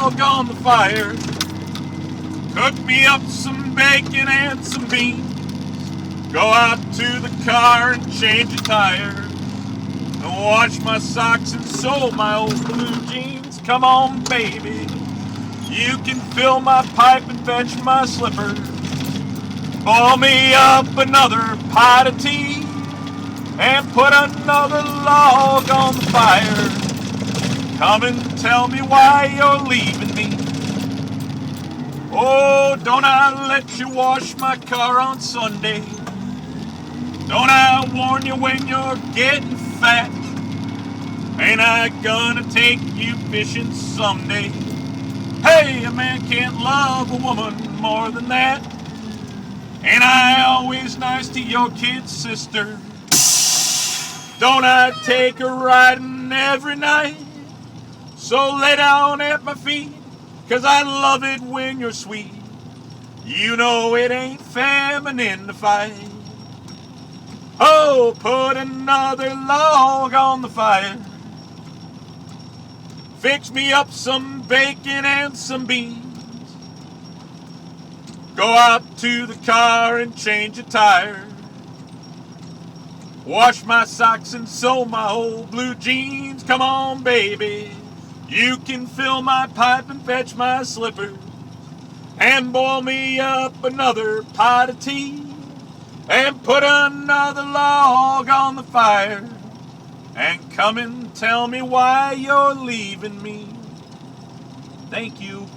log on the fire. Cook me up some bacon and some beans. Go out to the car and change a tire. And wash my socks and sew my old blue jeans. Come on, baby, you can fill my pipe and fetch my slippers. Boil me up another pot of tea and put another log on the fire. Come and tell me why you're leaving me. Oh, don't I let you wash my car on Sunday? Don't I warn you when you're getting fat? Ain't I gonna take you fishing someday? Hey, a man can't love a woman more than that. Ain't I always nice to your kid's sister? Don't I take her riding every night? So lay down at my feet, 'cause I love it when you're sweet. You know it ain't feminine to fight. Oh, put another log on the fire. Fix me up some bacon and some beans. Go out to the car and change a tire. Wash my socks and sew my old blue jeans. Come on, baby, you can fill my pipe and fetch my slippers. And boil me up another pot of tea. And put another log on the fire. And come and tell me why you're leaving me. Thank you.